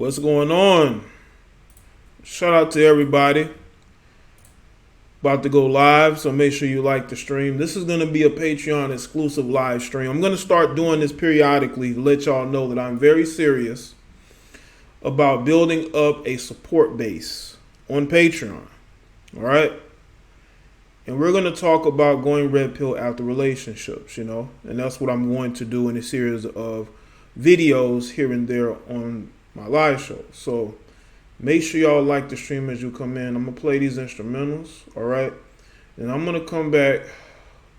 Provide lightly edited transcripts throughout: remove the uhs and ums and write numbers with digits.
What's going on? Shout out to everybody. About to go live, so make sure you like the stream. This is going to be a Patreon exclusive live stream. I'm going to start doing this periodically to let y'all know that I'm very serious about building up a support base on Patreon. All right? And we're going to talk about going red pill after relationships, you know, and that's what I'm going to do in a series of videos here and there on my live show. So make sure y'all like the stream as you come in. I'm going to play these instrumentals, all right? And I'm going to come back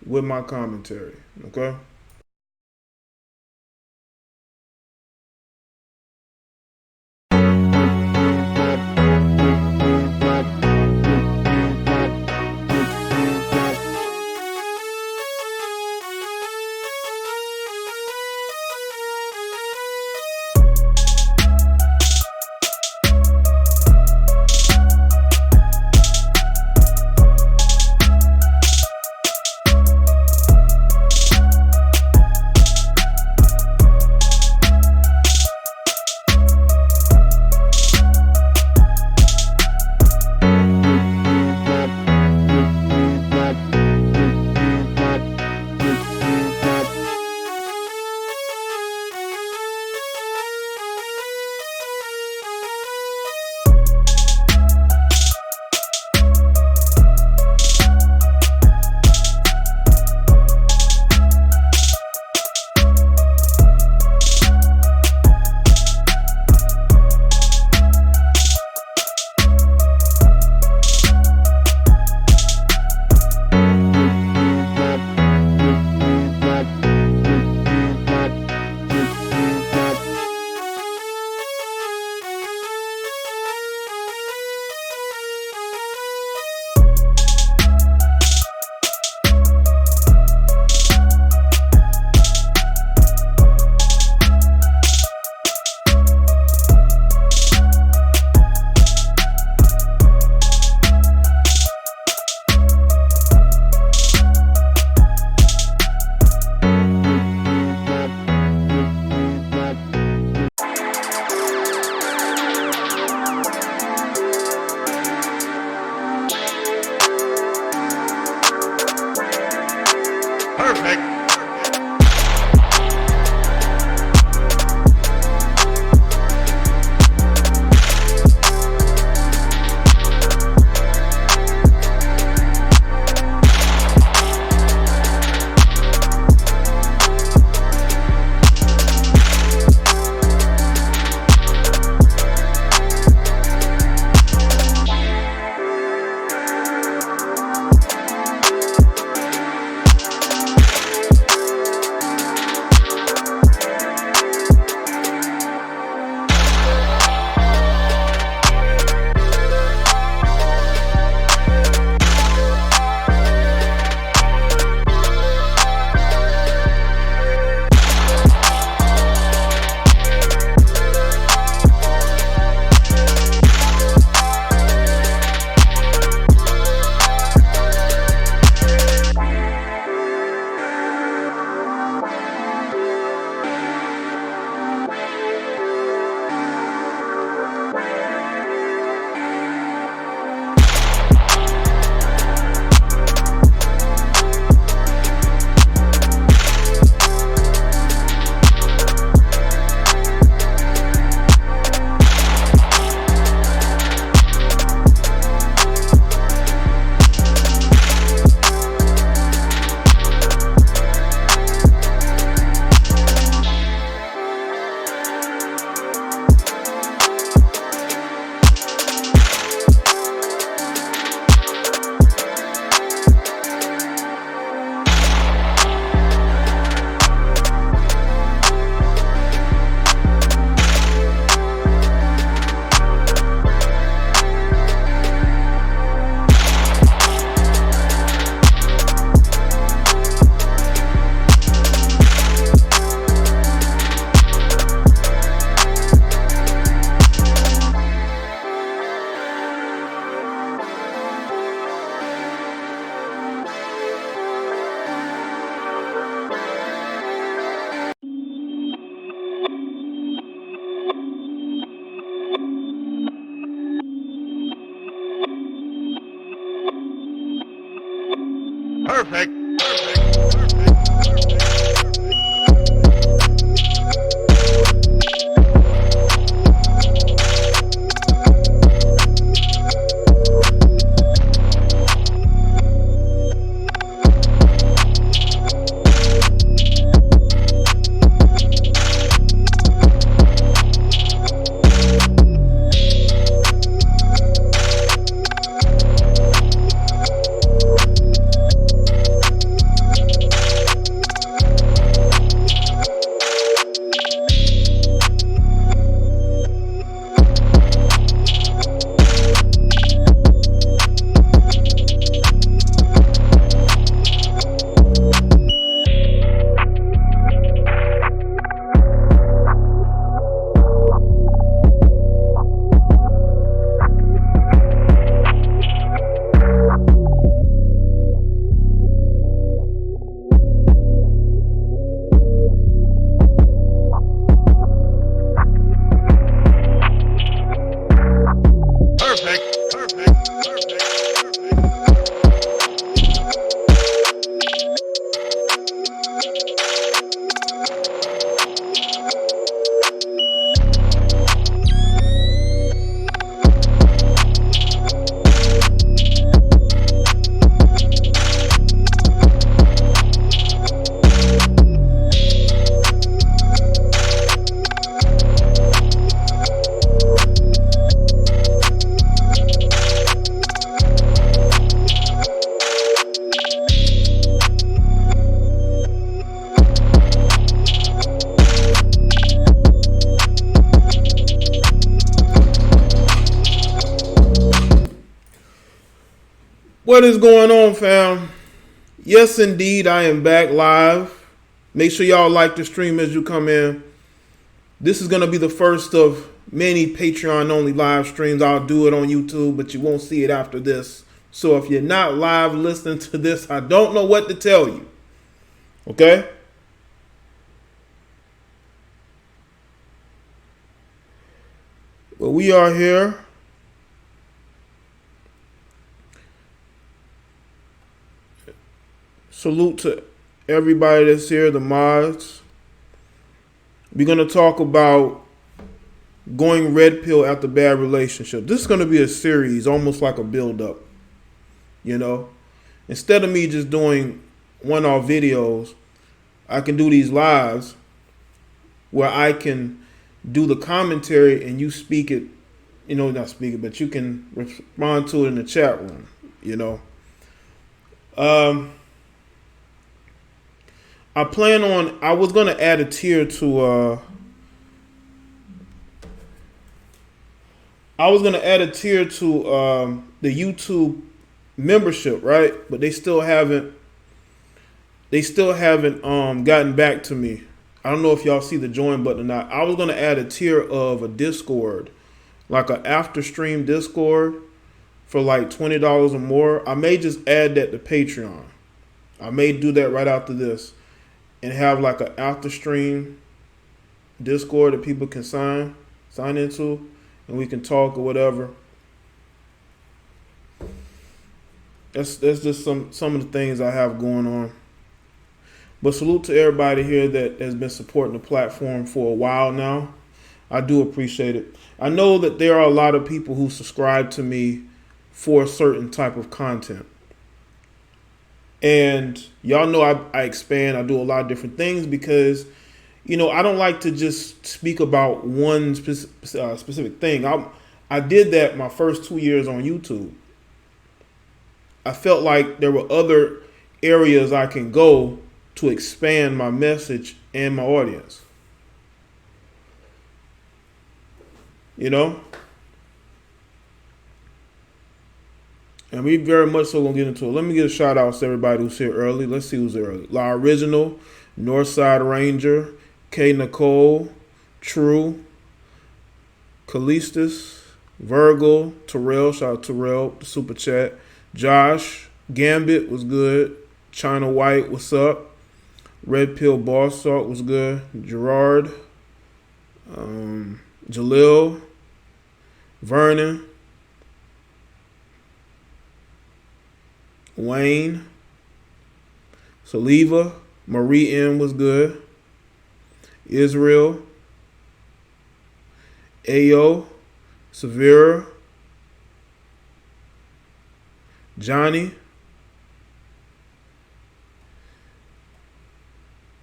with my commentary, okay? What is going on, fam? Yes, indeed, I am back live. Make sure y'all like the stream as you come in. This is going to be the first of many Patreon-only live streams. I'll do it on YouTube, but you won't see it after this. So if you're not live listening to this, I don't know what to tell you. Okay? But we are here. Salute to everybody that's here, the mods. We're going to talk about going red pill after bad relationship. This is going to be a series, almost like a build-up. You know? Instead of me just doing one-off videos, I can do these lives where I can do the commentary and you speak it, you know, not speak it, but you can respond to it in the chat room, you know? I plan on, I was going to add a tier to, the YouTube membership, right? But they still haven't gotten back to me. I don't know if y'all see the join button or not. I was going to add a tier of a Discord, like an after stream Discord for like $20 or more. I may just add that to Patreon. I may do that right after this and have like an after stream Discord that people can sign into and we can talk or whatever. That's just some of the things I have going on. But salute to everybody here that has been supporting the platform for a while now. I do appreciate it. I know that there are a lot of people who subscribe to me for a certain type of content. And y'all know I expand. I do a lot of different things because, you know, I don't like to just speak about one specific thing. I did that my first 2 years on YouTube. I felt like there were other areas I can go to expand my message and my audience. You know? And we very much so gonna get into it. Let me give a shout out to everybody who's here early. Let's see who's here early. La Original, Northside Ranger, K Nicole, True, Callistus, Virgil, Terrell, shout out to Terrell, the super chat. Josh, Gambit was good. China White, what's up? Red Pill Boss Salt was good. Gerard, Jalil, Vernon, Wayne, Saliva, Marie M was good. Israel, Ayo, Severa, Johnny,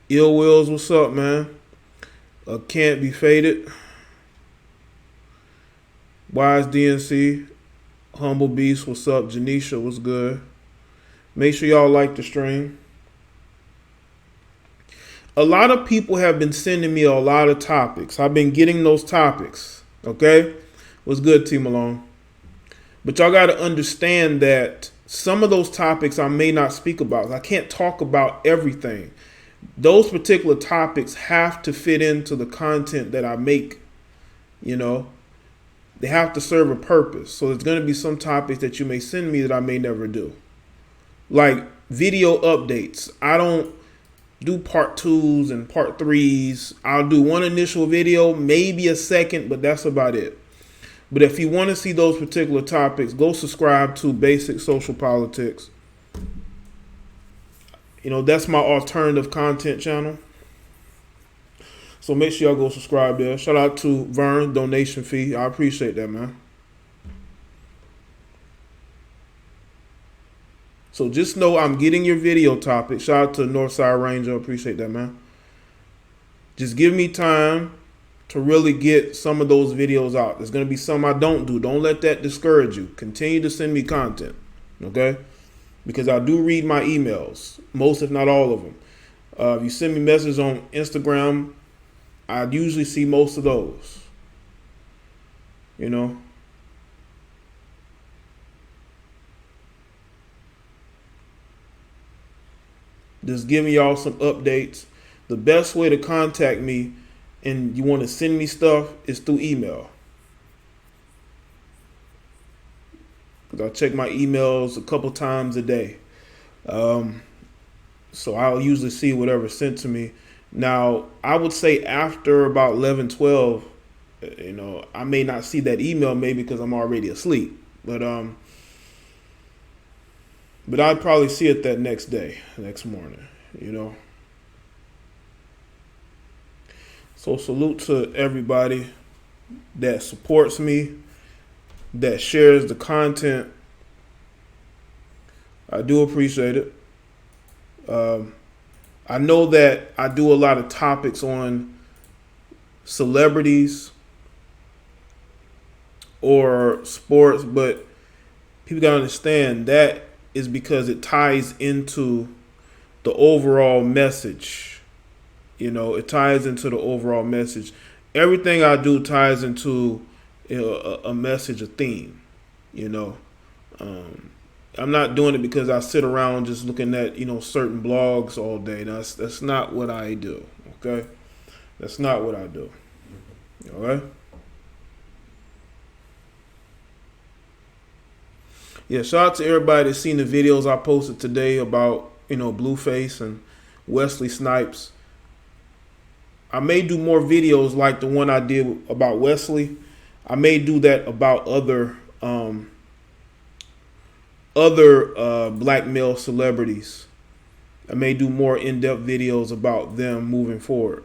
Ill Wills, what's up, man? Can't Be Faded, Wise DNC, Humble Beast, what's up? Janisha, what's good? Make sure y'all like the stream. A lot of people have been sending me a lot of topics. I've been getting those topics, okay? What's good, T Malone? But y'all got to understand that some of those topics I may not speak about. I can't talk about everything. Those particular topics have to fit into the content that I make, you know. They have to serve a purpose. So there's going to be some topics that you may send me that I may never do. Like video updates. I don't do part 2s and part 3s. I'll do one initial video, maybe a second, but that's about it. But if you want to see those particular topics, go subscribe to Basic Social Politics. You know, that's my alternative content channel. So make sure y'all go subscribe there. Shout out to Vern, donation fee. I appreciate that, man. So just know I'm getting your video topic. Shout out to Northside Ranger. Appreciate that, man. Just give me time to really get some of those videos out. There's going to be some I don't do. Don't let that discourage you. Continue to send me content, okay? Because I do read my emails, most if not all of them. If you send me messages on Instagram, I usually see most of those, you know? Just giving y'all some updates. The best way to contact me and you want to send me stuff is through email. Because I check my emails a couple times a day. So I'll usually see whatever's sent to me. Now, I would say after about 11, 12, I may not see that email maybe because I'm already asleep. But I'd probably see it that next day, next morning, So salute to everybody that supports me, that shares the content. I do appreciate it. I know that I do a lot of topics on celebrities or sports, but people gotta understand that is because it ties into the overall message. It ties into the overall message. Everything I do ties into a message, a theme. I'm not doing it because I sit around just looking at certain blogs all day. That's not what I do. Okay, that's not what I do. All right. Yeah, shout out to everybody that's seen the videos I posted today about Blueface and Wesley Snipes. I may do more videos like the one I did about Wesley. I may do that about other black male celebrities. I may do more in-depth videos about them moving forward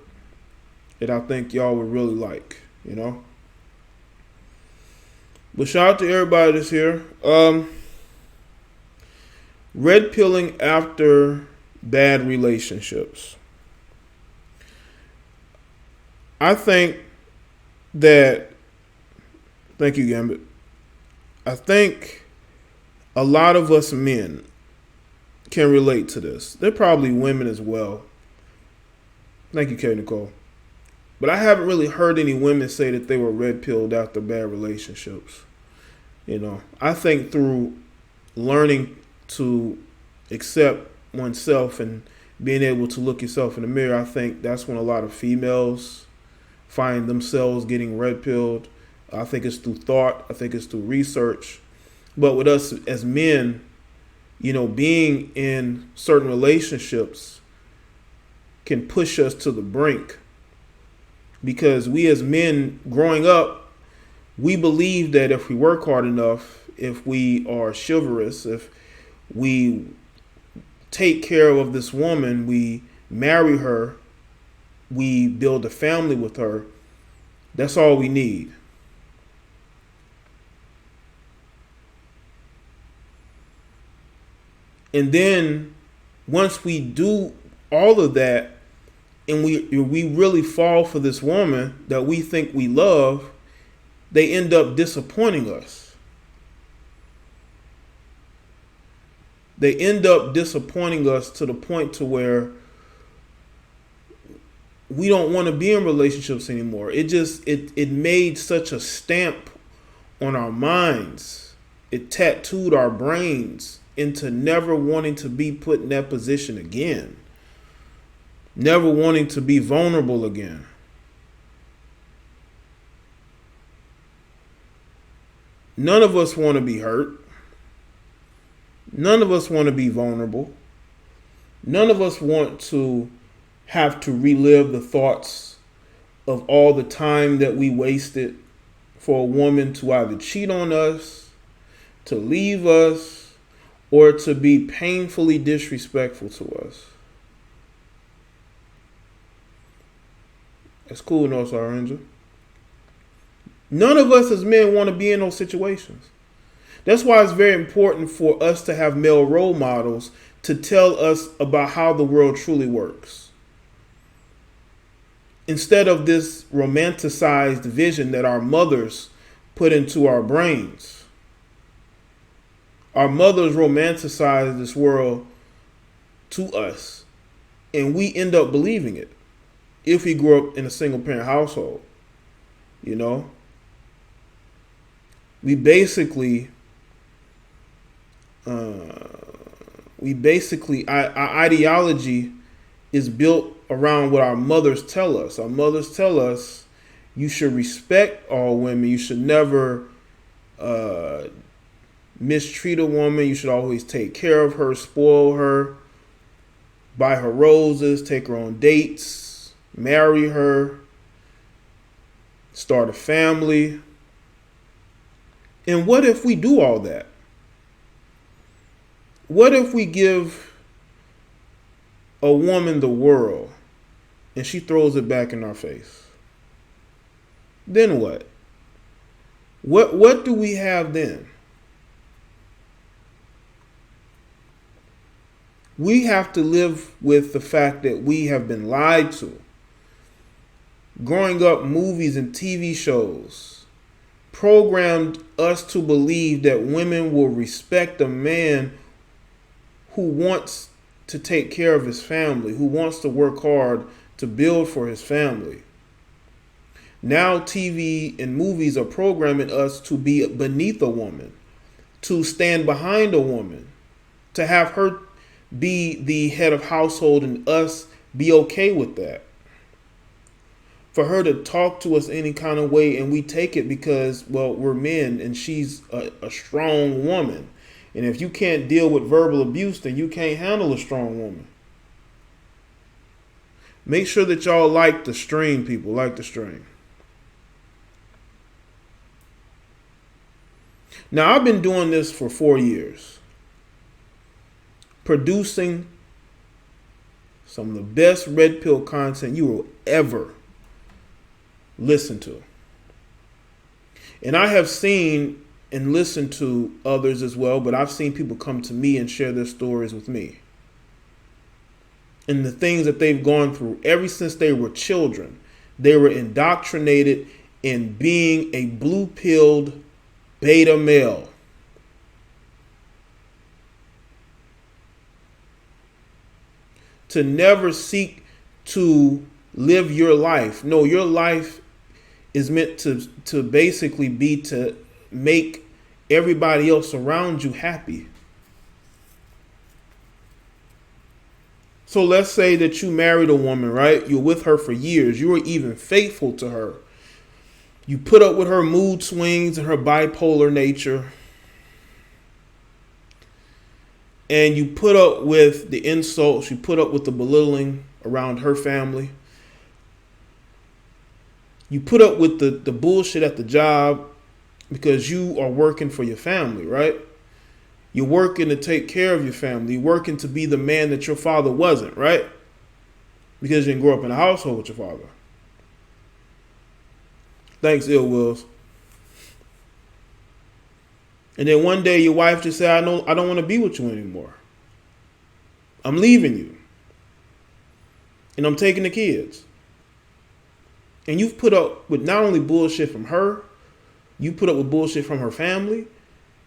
that I think y'all would really like, But shout out to everybody that's here. Red pilling after bad relationships. I think that, thank you, Gambit. I think a lot of us men can relate to this. They're probably women as well. Thank you, Kay Nicole. But I haven't really heard any women say that they were red pilled after bad relationships. I think through learning to accept oneself and being able to look yourself in the mirror, I think that's when a lot of females find themselves getting red pilled. I think it's through thought. I think it's through research. But with us as men, being in certain relationships can push us to the brink. Because we as men growing up, we believe that if we work hard enough, if we are chivalrous, if we take care of this woman, we marry her, we build a family with her, that's all we need. And then once we do all of that and we really fall for this woman that we think we love, they end up disappointing us. They end up disappointing us to the point to where we don't want to be in relationships anymore. It made such a stamp on our minds. It tattooed our brains into never wanting to be put in that position again. Never wanting to be vulnerable again. None of us want to be hurt. None of us want to be vulnerable. None of us want to have to relive the thoughts of all the time that we wasted for a woman to either cheat on us, to leave us, or to be painfully disrespectful to us. That's cool, North Star Ranger. None of us as men want to be in those situations. That's why it's very important for us to have male role models to tell us about how the world truly works. Instead of this romanticized vision that our mothers put into our brains. Our mothers romanticize this world to us, and we end up believing it if we grew up in a single parent household. We basically basically, our ideology is built around what our mothers tell us. Our mothers tell us you should respect all women. You should never mistreat a woman. You should always take care of her, spoil her, buy her roses, take her on dates, marry her, start a family. And what if we do all that? What if we give a woman the world and she throws it back in our face? Then what? What do we have then? We have to live with the fact that we have been lied to. Growing up, movies and TV shows programmed us to believe that women will respect a man who wants to take care of his family, who wants to work hard to build for his family. Now TV and movies are programming us to be beneath a woman, to stand behind a woman, to have her be the head of household and us be okay with that. For her to talk to us any kind of way and we take it because, well, we're men and she's a strong woman. And if you can't deal with verbal abuse, then you can't handle a strong woman. Make sure that y'all like the stream, people. Like the stream. Now, I've been doing this for 4 years. Producing some of the best red pill content you will ever listen to. And I have seen and listened to others as well, but I've seen people come to me and share their stories with me. And the things that they've gone through ever since they were children. They were indoctrinated in being a blue-pilled beta male. To never seek to live your life. No, your life is meant to basically be to make everybody else around you happy. So let's say that you married a woman, right? You're with her for years. You were even faithful to her. You put up with her mood swings and her bipolar nature. And you put up with the insults. You put up with the belittling around her family. You put up with the bullshit at the job because you are working for your family, right? You're working to take care of your family. You're working to be the man that your father wasn't, right? Because you didn't grow up in a household with your father. Thanks, Ill Wills. And then one day your wife just said, I don't want to be with you anymore. I'm leaving you. And I'm taking the kids. And you've put up with not only bullshit from her, you put up with bullshit from her family,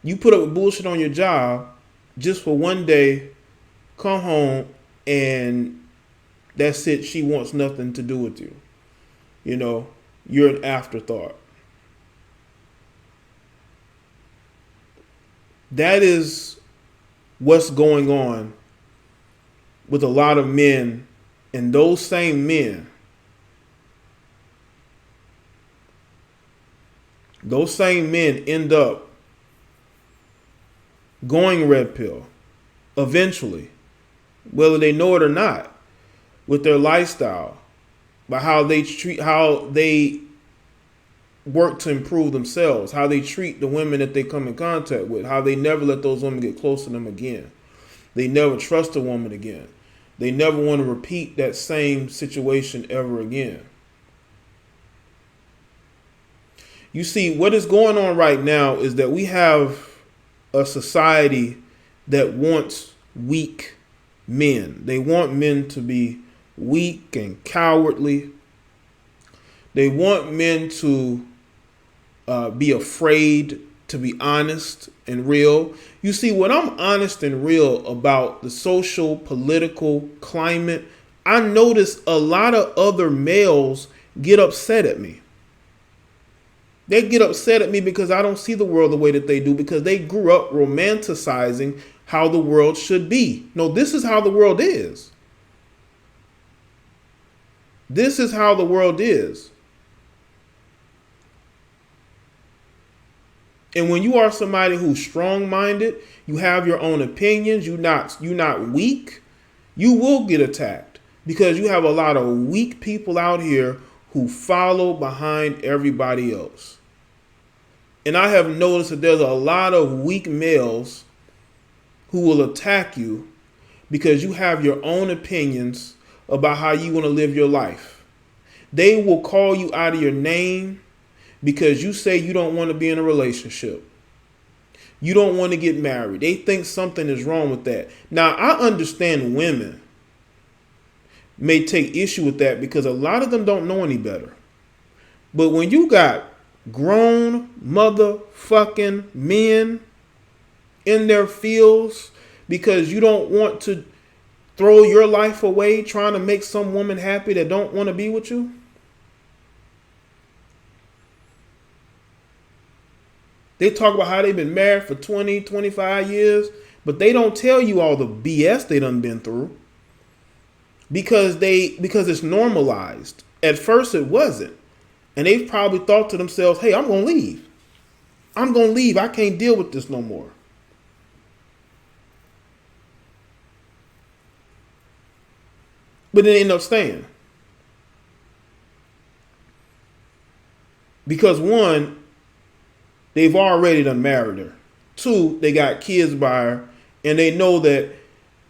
you put up with bullshit on your job just for one day, come home, and that's it. She wants nothing to do with you. You know, you're an afterthought. That is what's going on with a lot of men, and those same men, end up going red pill eventually, whether they know it or not, with their lifestyle, by how they work to improve themselves, how they treat the women that they come in contact with, how they never let those women get close to them again. They never trust a woman again. They never want to repeat that same situation ever again. You see, what is going on right now is that we have a society that wants weak men. They want men to be weak and cowardly. They want men to be afraid to be honest and real. You see, when I'm honest and real about the social, political climate, I notice a lot of other males get upset at me. They get upset at me because I don't see the world the way that they do, because they grew up romanticizing how the world should be. No, this is how the world is. This is how the world is. And when you are somebody who's strong-minded, you have your own opinions, you're not weak, you will get attacked because you have a lot of weak people out here who follow behind everybody else. And I have noticed that there's a lot of weak males who will attack you because you have your own opinions about how you want to live your life. They will call you out of your name because you say you don't want to be in a relationship. You don't want to get married. They think something is wrong with that. Now, I understand women may take issue with that because a lot of them don't know any better. But when you got grown motherfucking men in their fields because you don't want to throw your life away trying to make some woman happy that don't want to be with you, they talk about how they've been married for 20, 25 years, but they don't tell you all the BS they done been through because it's normalized. At first it wasn't. And they've probably thought to themselves, hey, I'm going to leave. I'm going to leave. I can't deal with this no more. But they end up staying. Because one, they've already done married her. Two, they got kids by her, and they know that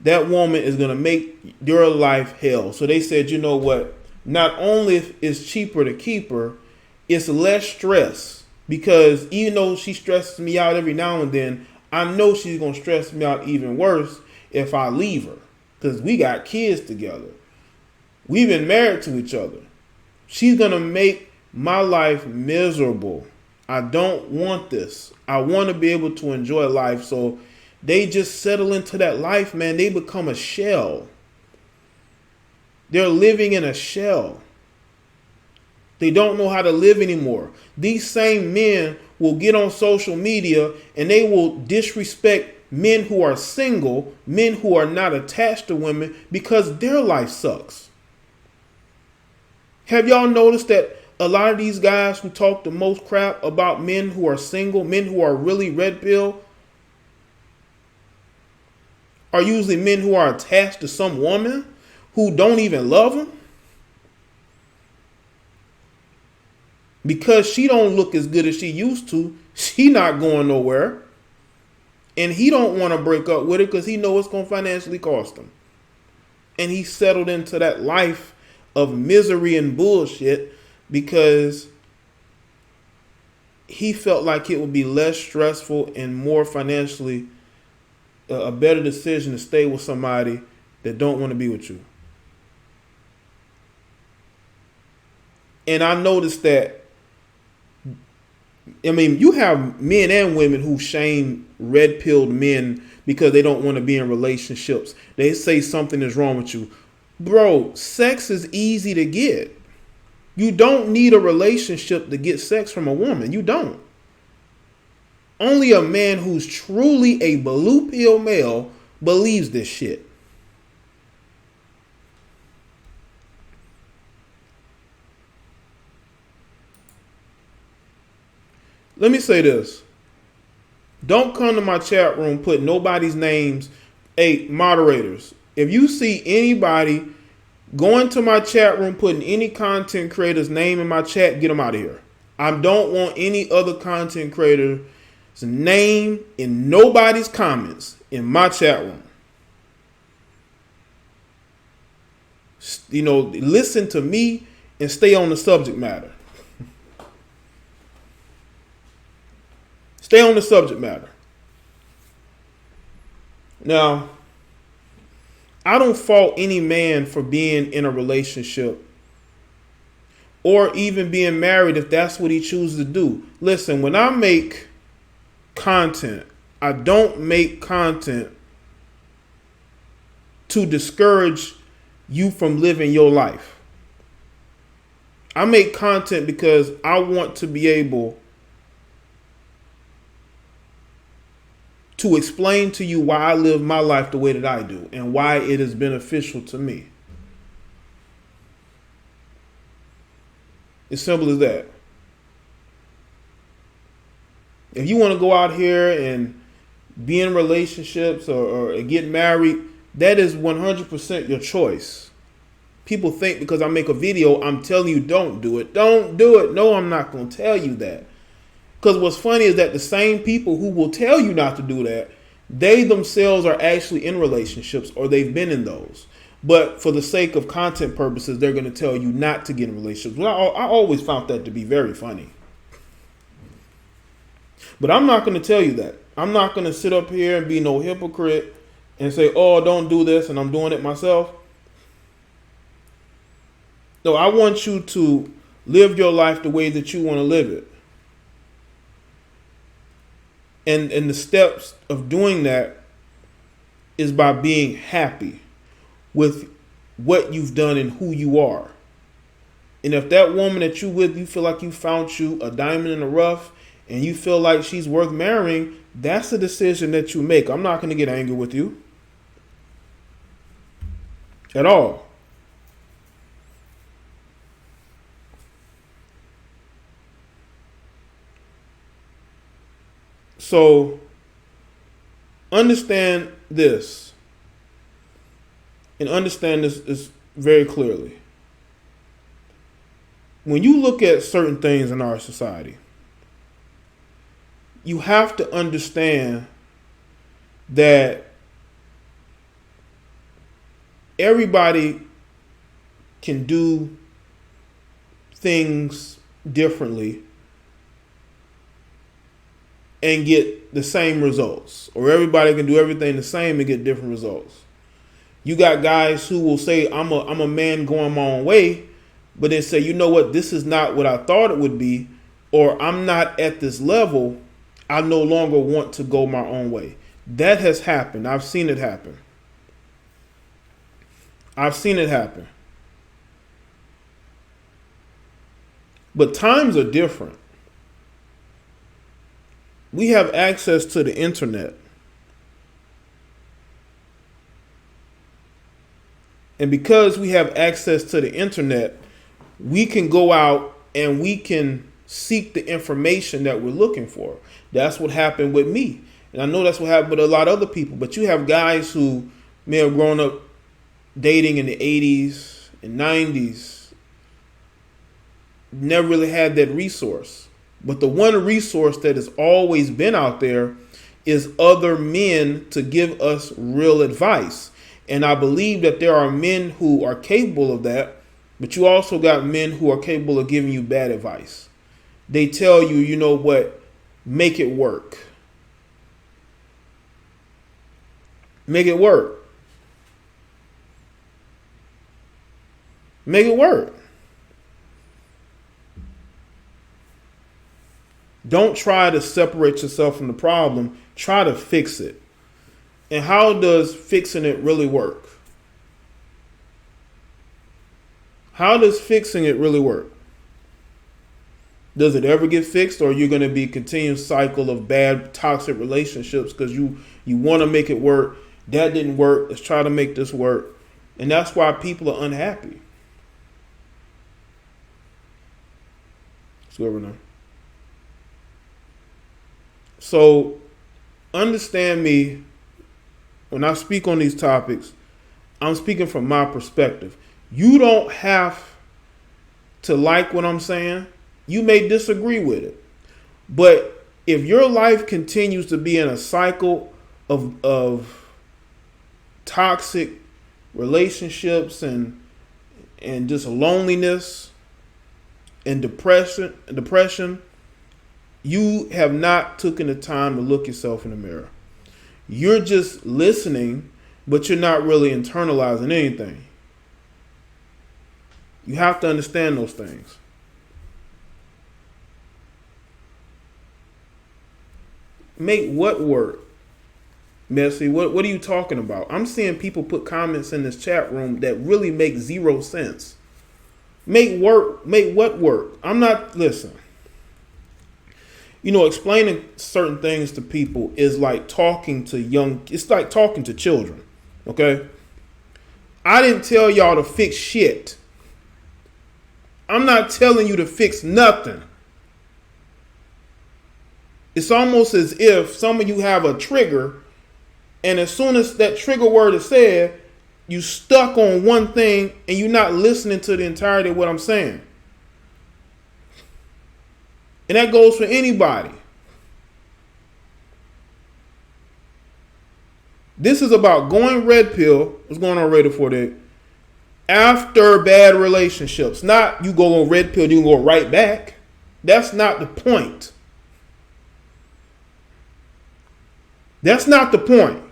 that woman is going to make your life hell. So they said, you know what? Not only is it cheaper to keep her, it's less stress. Because even though she stresses me out every now and then, I know she's going to stress me out even worse if I leave her. Because we got kids together. We've been married to each other. She's going to make my life miserable. I don't want this. I want to be able to enjoy life. So they just settle into that life, man. They become a shell. They're living in a shell. They don't know how to live anymore. These same men will get on social media and they will disrespect men who are single, men who are not attached to women because their life sucks. Have y'all noticed that a lot of these guys who talk the most crap about men who are single, men who are really red pill, are usually men who are attached to some woman who don't even love them? Because she don't look as good as she used to, she not going nowhere. And he don't want to break up with her because he knows it's going to financially cost him. And he settled into that life of misery and bullshit because he felt like it would be less stressful and more financially a better decision to stay with somebody that don't want to be with you. And I noticed that, I mean, you have men and women who shame red-pilled men because they don't want to be in relationships. They say something is wrong with you. Bro, sex is easy to get. You don't need a relationship to get sex from a woman. You don't. Only a man who's truly a blue pill male believes this shit. Let me say this. Don't come to my chat room, put nobody's names. Hey, moderators, if you see anybody going to my chat room, putting any content creator's name in my chat, get them out of here. I don't want any other content creator's name in nobody's comments in my chat room. You know, listen to me and stay on the subject matter. Stay on the subject matter. Now, I don't fault any man for being in a relationship or even being married if that's what he chooses to do. Listen, when I make content, I don't make content to discourage you from living your life. I make content because I want to be able to explain to you why I live my life the way that I do and why it is beneficial to me. It's simple as that. If you want to go out here and be in relationships or get married, that is 100% your choice. People think because I make a video, I'm telling you don't do it. Don't do it. No, I'm not going to tell you that. Because what's funny is that the same people who will tell you not to do that, they themselves are actually in relationships or they've been in those. But for the sake of content purposes, they're going to tell you not to get in relationships. Well, I always found that to be very funny. But I'm not going to tell you that. I'm not going to sit up here and be no hypocrite and say, oh, don't do this, and I'm doing it myself. No, I want you to live your life the way that you want to live it. And the steps of doing that is by being happy with what you've done and who you are. And if that woman that you with, you feel like you found you a diamond in the rough and you feel like she's worth marrying, that's a decision that you make. I'm not going to get angry with you at all. So understand this, and understand this very clearly. When you look at certain things in our society, you have to understand that everybody can do things differently and get the same results, or everybody can do everything the same and get different results. You got guys who will say, I'm a man going my own way, but then say, you know what, this is not what I thought it would be, or I'm not at this level, I no longer want to go my own way. That has happened. I've seen it happen. I've seen it happen. But times are different. We have access to the internet. And because we have access to the internet, we can go out and we can seek the information that we're looking for. That's what happened with me. And I know that's what happened with a lot of other people. But you have guys who may have grown up dating in the 80s and 90s, never really had that resource. But the one resource that has always been out there is other men to give us real advice. And I believe that there are men who are capable of that, but you also got men who are capable of giving you bad advice. They tell you, you know what, make it work. Make it work. Make it work. Don't try to separate yourself from the problem. Try to fix it. And how does fixing it really work? How does fixing it really work? Does it ever get fixed, or are you going to be a continuous cycle of bad, toxic relationships because you want to make it work? That didn't work. Let's try to make this work. And that's why people are unhappy. So understand me, when I speak on these topics, I'm speaking from my perspective. You don't have to like what I'm saying. You may disagree with it. But if your life continues to be in a cycle of toxic relationships and just loneliness and depression, you have not taken the time to look yourself in the mirror. You're just listening, but you're not really internalizing anything. You have to understand those things. Make what work? Messy, what are you talking about? I'm seeing people put comments in this chat room that really make zero sense. Make what work? I'm not, listen. explaining certain things to people is like talking to it's like talking to children. Okay? I didn't tell y'all to fix shit. I'm not telling you to fix nothing. It's almost as if some of you have a trigger, and as soon as that trigger word is said, you stuck on one thing and you're not listening to the entirety of what I'm saying. And that goes for anybody. This is about going red pill. What's going on, Raider 48? After bad relationships. Not you go on red pill, you can go right back. That's not the point. That's not the point.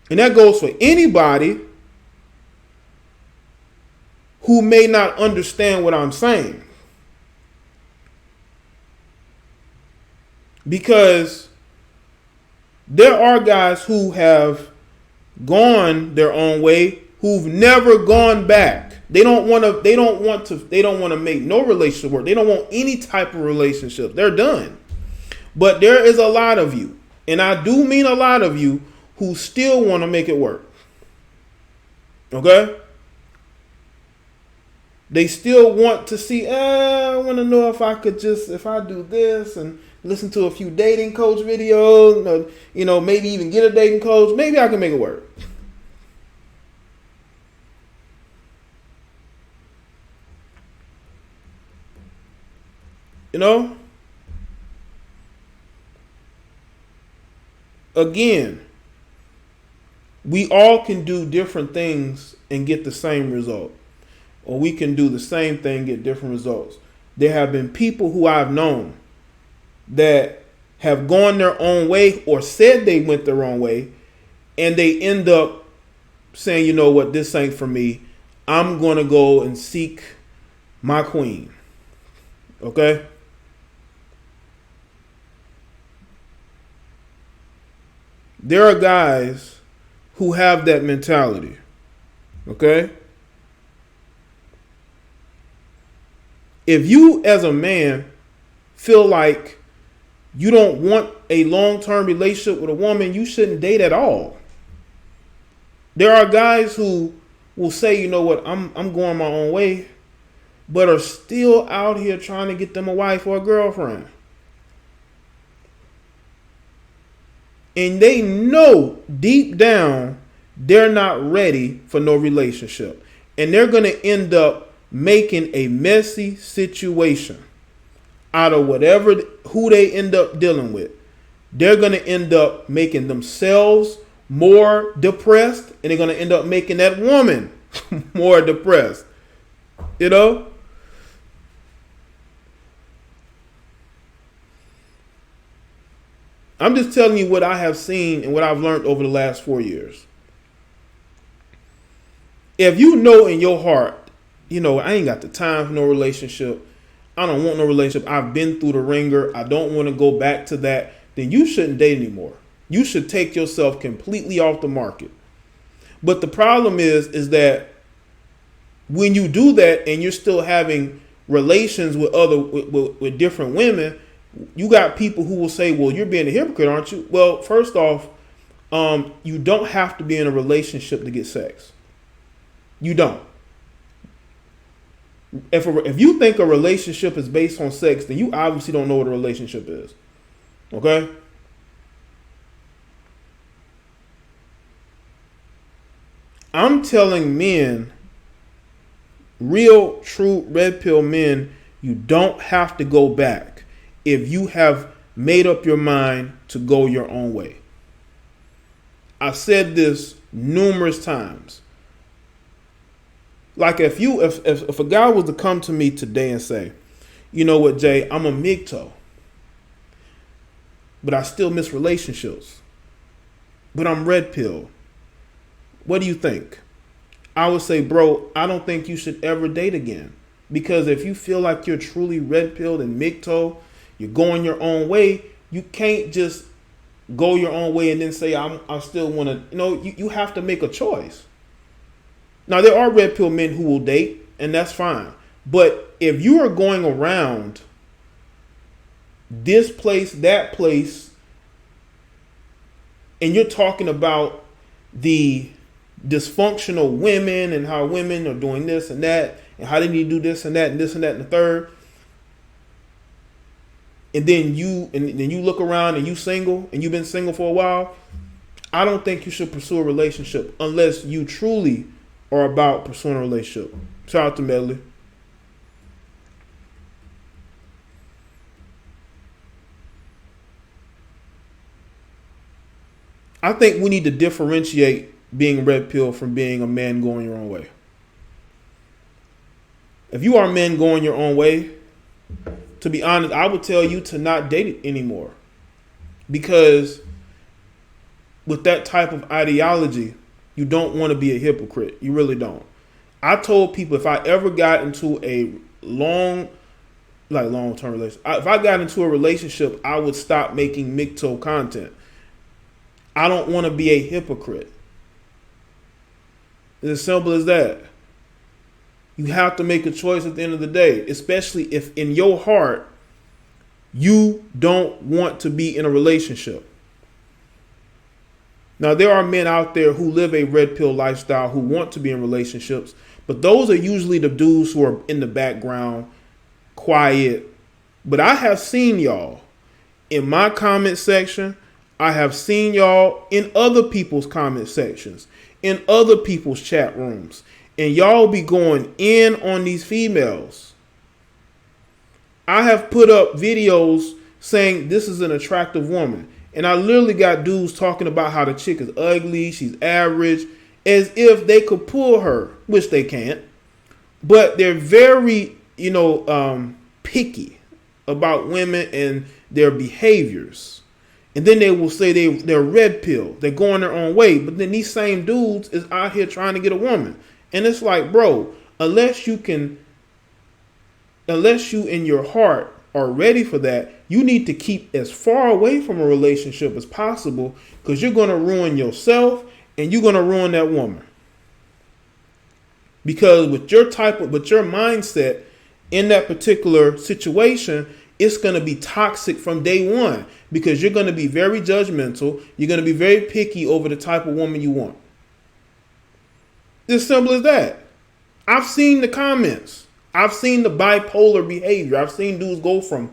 And that goes for anybody who may not understand what I'm saying. Because there are guys who have gone their own way, who've never gone back. They don't want to make no relationship work. They don't want any type of relationship. They're done. But there is a lot of you, and I do mean a lot of you, who still want to make it work. Okay? They still want to see, I want to know if I do this and listen to a few dating coach videos, maybe even get a dating coach, maybe I can make it work. Again, we all can do different things and get the same result. Or we can do the same thing and get different results. There have been people who I've known that have gone their own way or said they went their own way, and they end up saying, you know what, this ain't for me. I'm going to go and seek my queen. Okay? There are guys who have that mentality. Okay? If you as a man feel like you don't want a long-term relationship with a woman, you shouldn't date at all. There are guys who will say, you know what, I'm going my own way, but are still out here trying to get them a wife or a girlfriend. And they know deep down they're not ready for no relationship. And they're going to end up making a messy situation out of who they end up dealing with. They're going to end up making themselves more depressed, and they're going to end up making that woman more depressed. I'm just telling you what I have seen and what I've learned over the last 4 years. If you know in your heart, I ain't got the time for no relationship, I don't want no relationship, I've been through the ringer, I don't want to go back to that, then you shouldn't date anymore. You should take yourself completely off the market. But the problem is that when you do that and you're still having relations with different women, you got people who will say, well, you're being a hypocrite, aren't you? Well, first off, you don't have to be in a relationship to get sex. You don't. If you think a relationship is based on sex, then you obviously don't know what a relationship is. Okay? I'm telling men, real, true red pill men, you don't have to go back if you have made up your mind to go your own way. I said this numerous times. Like if a guy was to come to me today and say, you know what, Jay, I'm a MGTOW, but I still miss relationships, but I'm red pill. What do you think? I would say, bro, I don't think you should ever date again. Because if you feel like you're truly red pilled and MGTOW, you're going your own way, you can't just go your own way and then say, I still want to, you have to make a choice. Now, there are red pill men who will date, and that's fine. But if you are going around this place, that place, and you're talking about the dysfunctional women and how women are doing this and that and how they need to do this and that and this and that and the third, and then you look around and you single and you've been single for a while, I don't think you should pursue a relationship unless you truly are about pursuing a relationship. Shout out to Medley. I think we need to differentiate being red pill from being a man going your own way. If you are a man going your own way, to be honest, I would tell you to not date it anymore. Because with that type of ideology, you don't want to be a hypocrite. You really don't. I told people if I ever got into a long-term relationship, if I got into a relationship, I would stop making MGTOW content. I don't want to be a hypocrite. It's as simple as that. You have to make a choice at the end of the day, especially if in your heart you don't want to be in a relationship. Now, there are men out there who live a red pill lifestyle who want to be in relationships, but those are usually the dudes who are in the background, quiet. But I have seen y'all in my comment section. I have seen y'all in other people's comment sections, in other people's chat rooms, and y'all be going in on these females. I have put up videos saying this is an attractive woman, and I literally got dudes talking about how the chick is ugly, she's average, as if they could pull her, which they can't. But they're very, picky about women and their behaviors. And then they will say they're red pill. They're going their own way. But then these same dudes is out here trying to get a woman. And it's like, bro, unless you in your heart are ready for that, you need to keep as far away from a relationship as possible, because you're going to ruin yourself and you're going to ruin that woman. Because with your mindset in that particular situation, it's going to be toxic from day one, because you're going to be very judgmental. You're going to be very picky over the type of woman you want. It's as simple as that. I've seen the comments. I've seen the bipolar behavior. I've seen dudes go from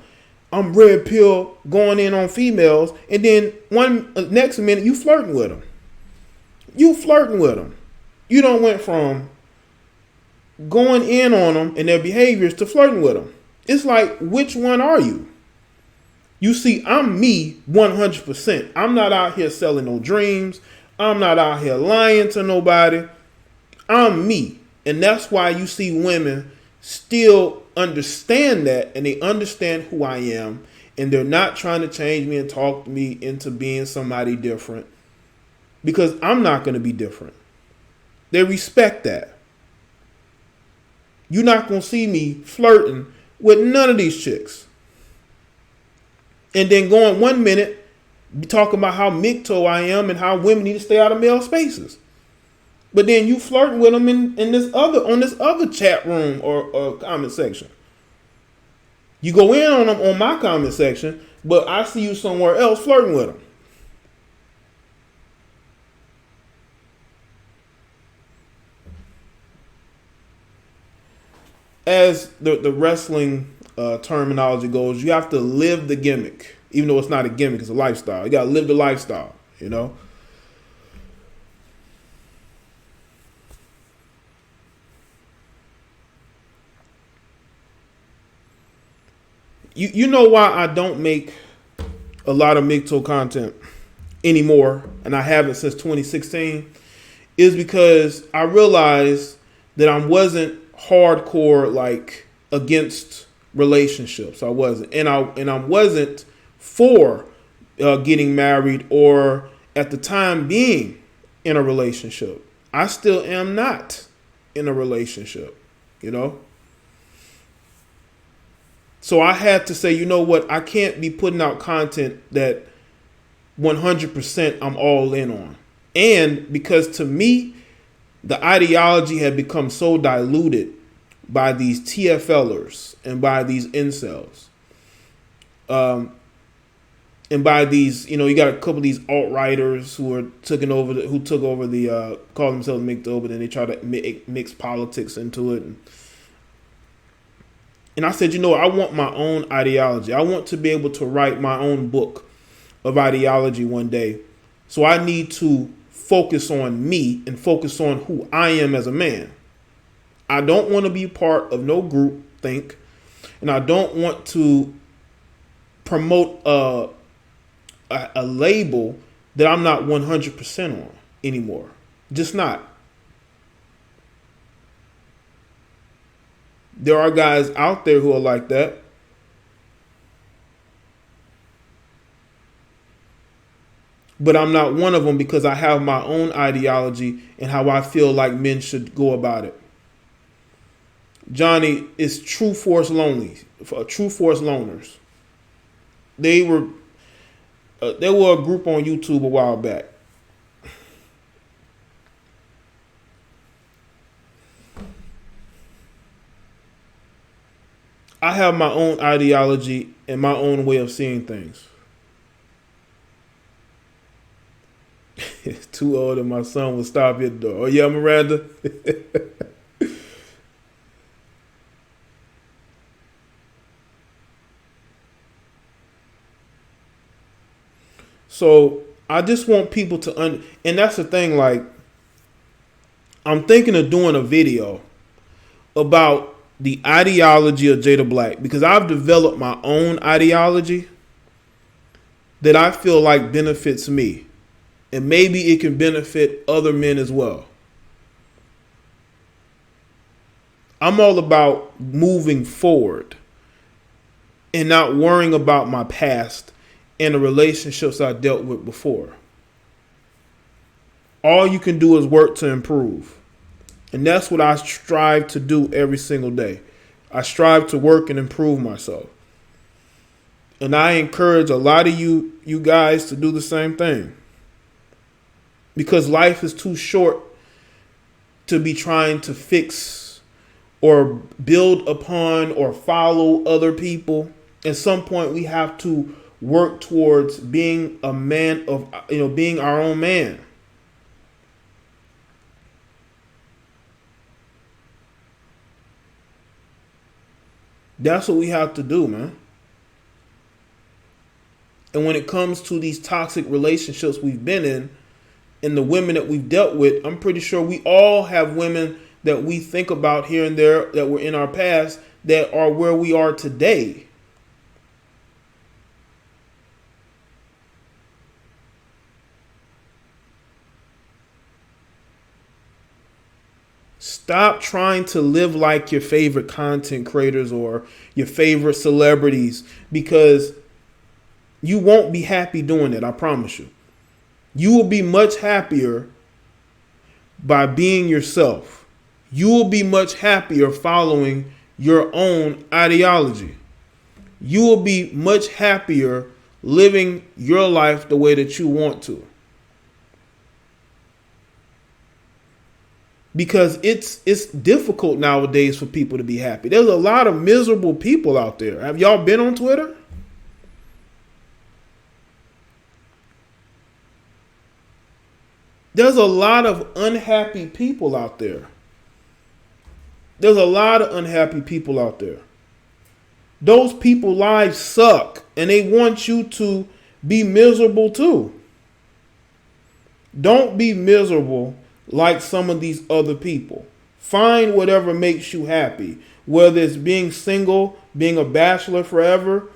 I'm red pill going in on females, and then next minute you flirting with them. You don't went from going in on them and their behaviors to flirting with them. It's like, which one are you? You see, I'm me 100%. I'm not out here selling no dreams. I'm not out here lying to nobody. I'm me. And that's why you see women still understand that, and they understand who I am, and they're not trying to change me and talk me into being somebody different, because I'm not going to be different. They respect that. You're not going to see me flirting with none of these chicks. And then going 1 minute, talking about how MGTOW I am and how women need to stay out of male spaces. But then you flirting with them on this other chat room or comment section. You go in on them on my comment section, but I see you somewhere else flirting with them. As the wrestling terminology goes, you have to live the gimmick. Even though it's not a gimmick, it's a lifestyle. You got to live the lifestyle, You know why I don't make a lot of MGTOW content anymore, and I haven't since 2016, is because I realized that I wasn't hardcore like against relationships. I wasn't, and I wasn't for getting married or at the time being in a relationship. I still am not in a relationship, So I had to say, you know what? I can't be putting out content that 100% I'm all in on. And because to me, the ideology had become so diluted by these TFLers and by these incels. And by these, you got a couple of these alt-righters who took over the call themselves MGTOW, but then they try to mix politics into it. And I said, I want my own ideology. I want to be able to write my own book of ideology one day. So I need to focus on me and focus on who I am as a man. I don't want to be part of no group think, and I don't want to promote a label that I'm not 100% on anymore. Just not. There are guys out there who are like that. But I'm not one of them because I have my own ideology and how I feel like men should go about it. Johnny is true force loners. They were a group on YouTube a while back. I have my own ideology and my own way of seeing things. It's too old and my son will stop at the door. Oh yeah, Miranda? So I just want people to and that's the thing, like, I'm thinking of doing a video about the ideology of Jada Black, because I've developed my own ideology that I feel like benefits me. And maybe it can benefit other men as well. I'm all about moving forward and not worrying about my past and the relationships I dealt with before. All you can do is work to improve. And that's what I strive to do every single day. I strive to work and improve myself. And I encourage a lot of you guys to do the same thing. Because life is too short to be trying to fix or build upon or follow other people. At some point, we have to work towards being a man of, being our own man. That's what we have to do, man. And when it comes to these toxic relationships we've been in, and the women that we've dealt with, I'm pretty sure we all have women that we think about here and there that were in our past that are where we are today. Stop trying to live like your favorite content creators or your favorite celebrities, because you won't be happy doing it. I promise you. You will be much happier by being yourself. You will be much happier following your own ideology. You will be much happier living your life the way that you want to. Because it's difficult nowadays for people to be happy. There's a lot of miserable people out there. Have y'all been on Twitter? There's a lot of unhappy people out there. There's a lot of unhappy people out there. Those people's lives suck, and they want you to be miserable too. Don't be miserable like some of these other people. Find whatever makes you happy, whether it's being single, being a bachelor forever,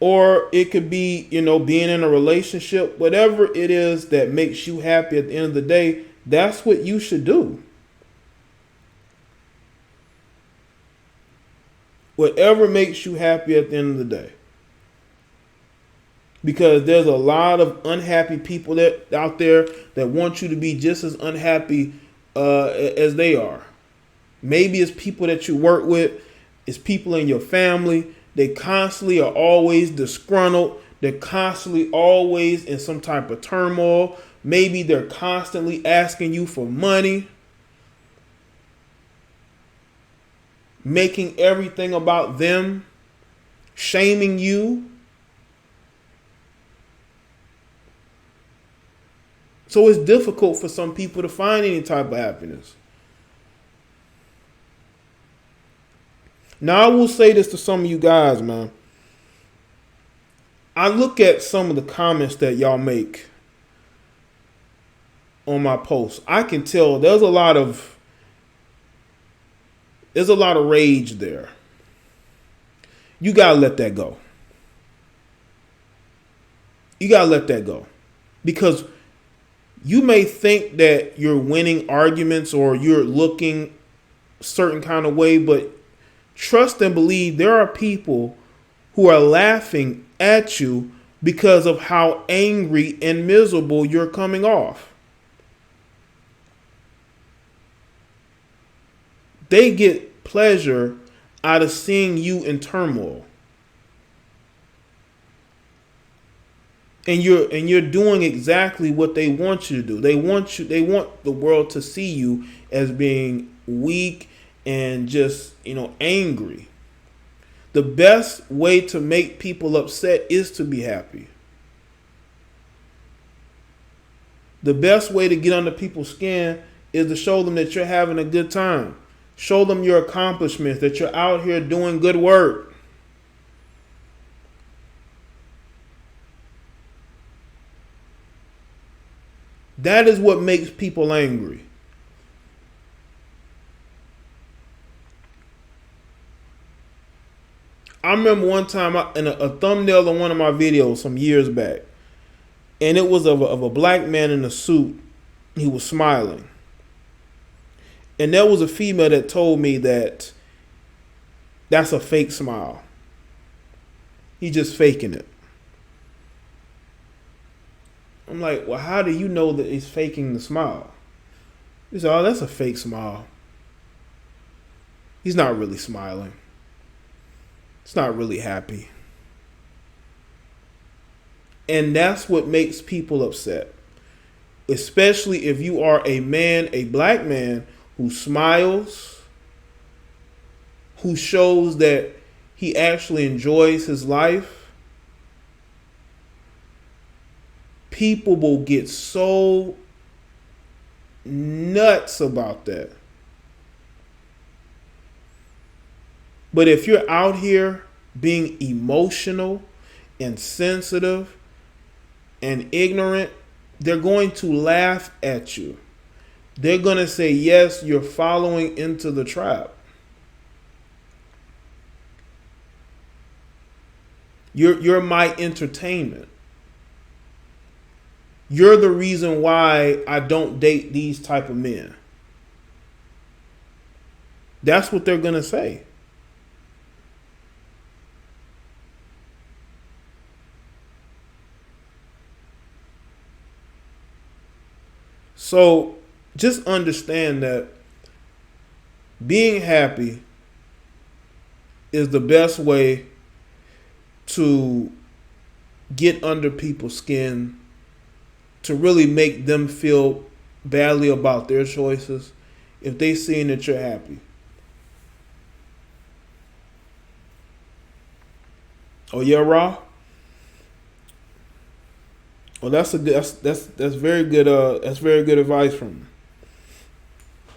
or it could be, being in a relationship. Whatever it is that makes you happy at the end of the day, that's what you should do. Whatever makes you happy at the end of the day. Because there's a lot of unhappy people that out there that want you to be just as unhappy as they are. Maybe it's people that you work with. It's people in your family. They constantly are always disgruntled. They're constantly always in some type of turmoil. Maybe they're constantly asking you for money. making everything about them, shaming you. So it's difficult for some people to find any type of happiness. Now, I will say this to some of you guys, man. I look at some of the comments that y'all make on my posts. I can tell there's a lot of rage there. You gotta let that go. You gotta let that go. Because you may think that you're winning arguments or you're looking a certain kind of way, but trust and believe there are people who are laughing at you because of how angry and miserable you're coming off. They get pleasure out of seeing you in turmoil. And you're doing exactly what they want you to do. They want the world to see you as being weak and just, angry. The best way to make people upset is to be happy. The best way to get under people's skin is to show them that you're having a good time. Show them your accomplishments, that you're out here doing good work. That is what makes people angry. I remember one time in a thumbnail on one of my videos some years back, and it was of a black man in a suit. He was smiling. And there was a female that told me that that's a fake smile. He's just faking it. I'm like, well, how do you know that he's faking the smile? He said, oh, that's a fake smile. He's not really smiling. It's not really happy. And that's what makes people upset. Especially if you are a man, a black man, who smiles, who shows that he actually enjoys his life. People will get so nuts about that. But if you're out here being emotional and sensitive and ignorant, they're going to laugh at you. They're going to say, yes, you're following into the trap. You're my entertainment. You're the reason why I don't date these type of men. That's what they're going to say. So just understand that being happy is the best way to get under people's skin, to really make them feel badly about their choices if they seeing that you're happy. Oh yeah, Ra? Well, that's very good. That's very good advice from you.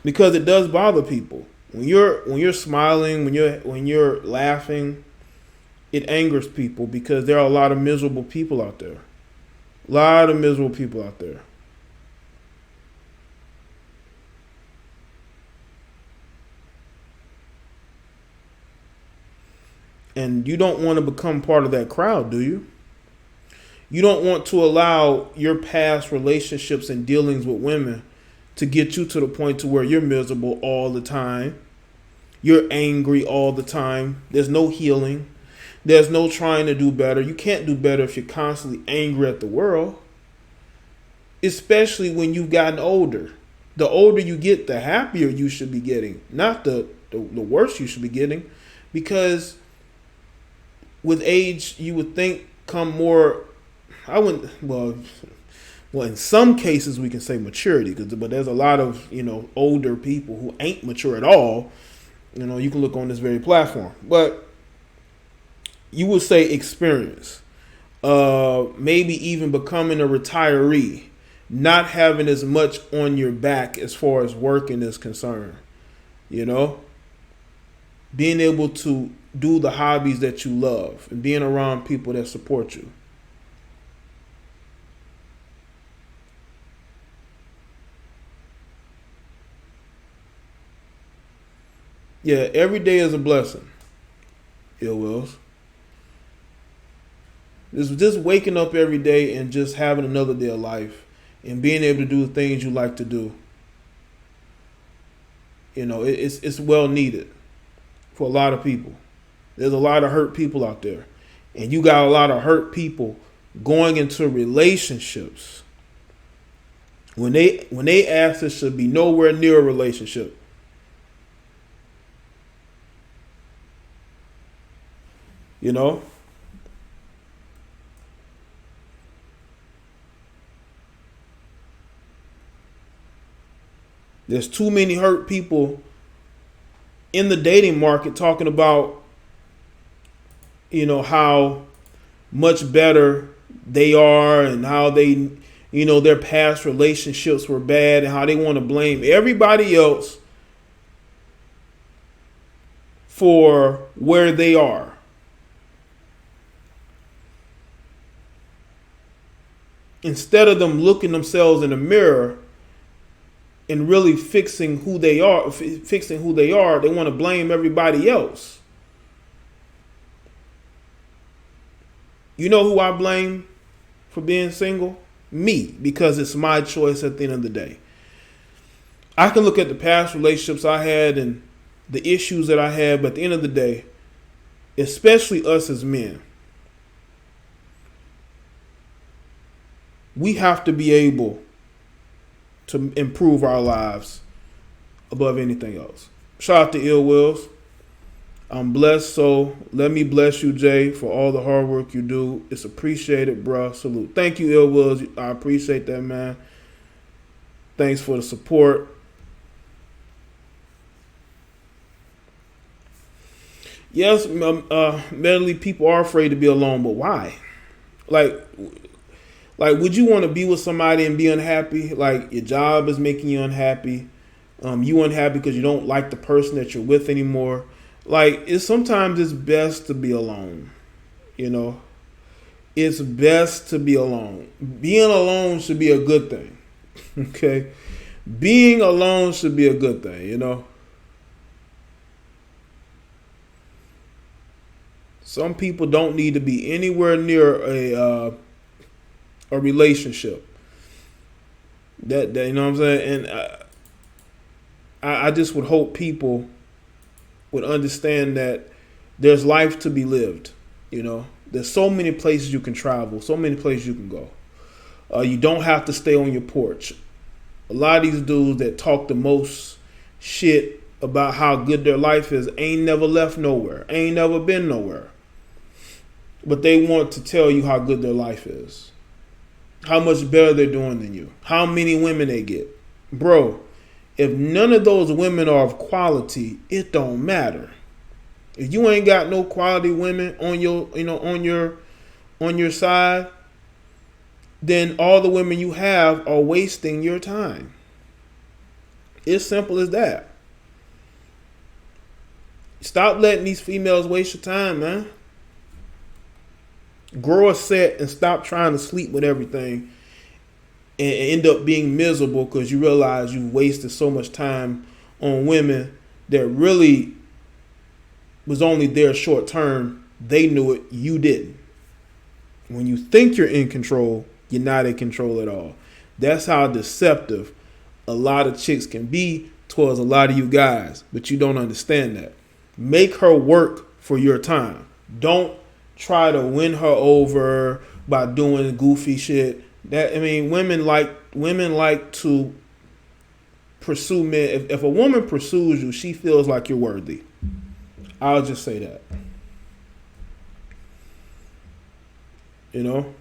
Because it does bother people when you're smiling, when you're laughing. It angers people because there are a lot of miserable people out there. A lot of miserable people out there. And you don't want to become part of that crowd, do you? You don't want to allow your past relationships and dealings with women to get you to the point to where you're miserable all the time. You're angry all the time. There's no healing. There's no trying to do better. You can't do better if you're constantly angry at the world. Especially when you've gotten older. The older you get, the happier you should be getting. Not the worse you should be getting. Because with age, you would think come more... Well, in some cases we can say maturity, but there's a lot of older people who ain't mature at all, You know, you can look on this very platform. But you would say experience. Maybe even becoming a retiree. Not having as much on your back as far as working is concerned. You know? Being able to do the hobbies that you love and being around people that support you. Yeah, every day is a blessing. Ill wills. Just waking up every day and just having another day of life and being able to do the things you like to do. You know, it's well needed for a lot of people. There's a lot of hurt people out there. And you got a lot of hurt people going into relationships when they ask this should be nowhere near a relationship. You know? There's too many hurt people in the dating market talking about, you know, how much better they are and how they, you know, their past relationships were bad and how they want to blame everybody else for where they are. Instead of them looking themselves in the mirror and really fixing who they are, they want to blame everybody else. You know who I blame for being single? Me, because it's my choice at the end of the day. I can look at the past relationships I had and the issues that I had, but at the end of the day, especially us as men, we have to be able to improve our lives above anything else. Shout out to Ill Wills. I'm blessed, so let me bless you, Jay, for all the hard work you do. It's appreciated, bruh. Salute. Thank you, Ill Wills. I appreciate that, man. Thanks for the support. Yes, mentally people are afraid to be alone, but why? Like, would you want to be with somebody and be unhappy? Like, your job is making you unhappy. You unhappy because you don't like the person that you're with anymore. Like, sometimes it's best to be alone. You know, it's best to be alone. Being alone should be a good thing. Okay, being alone should be a good thing. You know, some people don't need to be anywhere near a relationship. That you know what I'm saying, and I just would hope people would understand that there's life to be lived. You know, there's so many places you can travel, so many places you can go. You don't have to stay on your porch. A lot of these dudes that talk the most shit about how good their life is ain't never left nowhere, ain't never been nowhere. But they want to tell you how good their life is, how much better they're doing than you, how many women they get. Bro, if none of those women are of quality, it don't matter. If you ain't got no quality women on your, you know, on your side, then all the women you have are wasting your time. It's simple as that. Stop letting these females waste your time, man. Grow a set and stop trying to sleep with everything and end up being miserable because you realize you wasted so much time on women that really was only there short term. They knew it, you didn't. When you think you're in control, you're not in control at all. That's how deceptive a lot of chicks can be towards a lot of you guys, but you don't understand that. Make her work for your time. Don't try to win her over by doing goofy shit. Women like to pursue men. If a woman pursues you, she feels like you're worthy. I'll just say that. You know?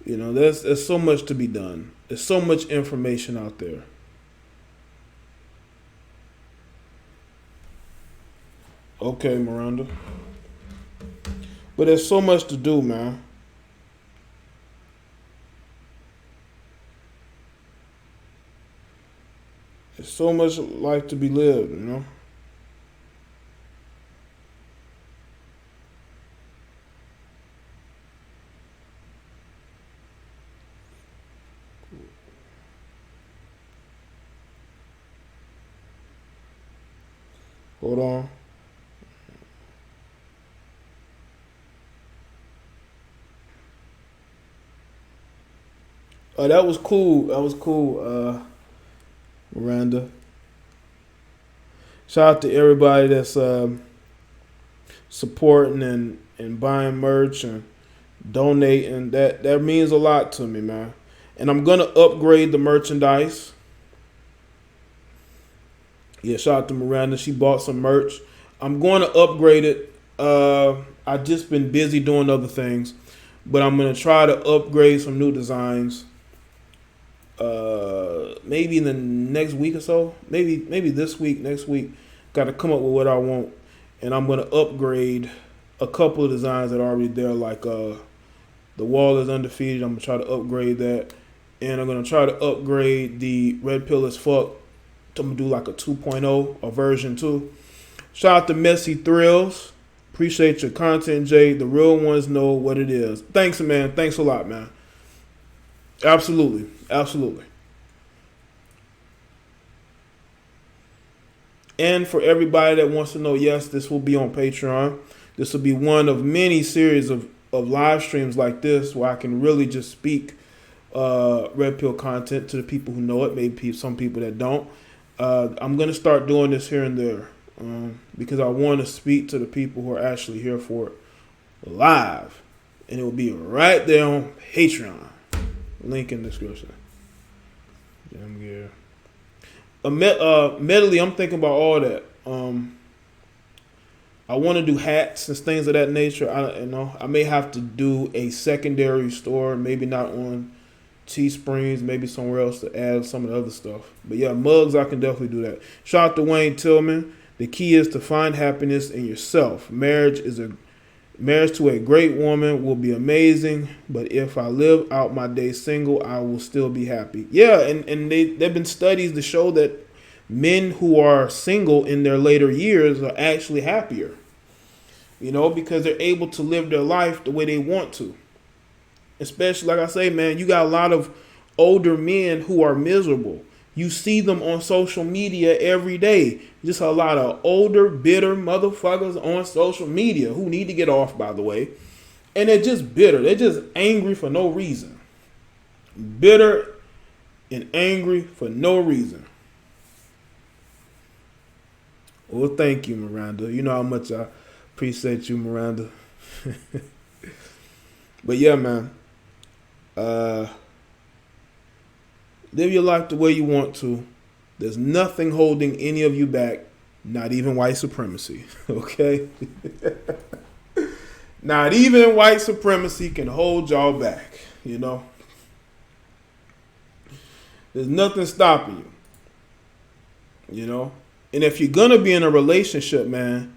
You know, there's so much to be done. There's so much information out there. Okay, Miranda. But there's so much to do, man. There's so much life to be lived, you know. Hold on. That was cool. That was cool, Miranda. Shout out to everybody that's supporting and buying merch and donating. That means a lot to me, man. And I'm gonna upgrade the merchandise. Yeah, shout out to Miranda. She bought some merch. I'm going to upgrade it. I just been busy doing other things, but I'm gonna try to upgrade some new designs. Maybe in the next week or so. Maybe this week, next week. Got to come up with what I want, and I'm gonna upgrade a couple of designs that are already there. Like the wall is undefeated. I'm gonna try to upgrade that, and I'm gonna try to upgrade the red pill as fuck. I'm gonna do like a 2.0, a version 2. Shout out to Messy Thrills. Appreciate your content, Jay. The real ones know what it is. Thanks, man. Thanks a lot, man. Absolutely. Absolutely. And for everybody that wants to know, yes, this will be on Patreon. This will be one of many series of live streams like this where I can really just speak red pill content to the people who know it, maybe some people that don't. I'm going to start doing this here and there because I want to speak to the people who are actually here for it live. And it will be right there on Patreon. Link in the description. Medley, I'm thinking about all that. I want to do hats and things of that nature. I may have to do a secondary store, maybe not on Teesprings, maybe somewhere else to add some of the other stuff. But yeah, mugs, I can definitely do that. Shout out to Wayne Tillman. The key is to find happiness in yourself. Marriage to a great woman will be amazing, but if I live out my day single, I will still be happy. Yeah, and there've been studies to show that men who are single in their later years are actually happier. You know, because they're able to live their life the way they want to. Especially, like I say, man, you got a lot of older men who are miserable. You see them on social media every day. Just a lot of older, bitter motherfuckers on social media who need to get off, by the way. And they're just bitter. They're just angry for no reason. Bitter and angry for no reason. Well, thank you, Miranda. You know how much I appreciate you, Miranda. But yeah, man. Live your life the way you want to. There's nothing holding any of you back, not even white supremacy, okay? Not even white supremacy can hold y'all back, you know? There's nothing stopping you, you know? And if you're going to be in a relationship, man,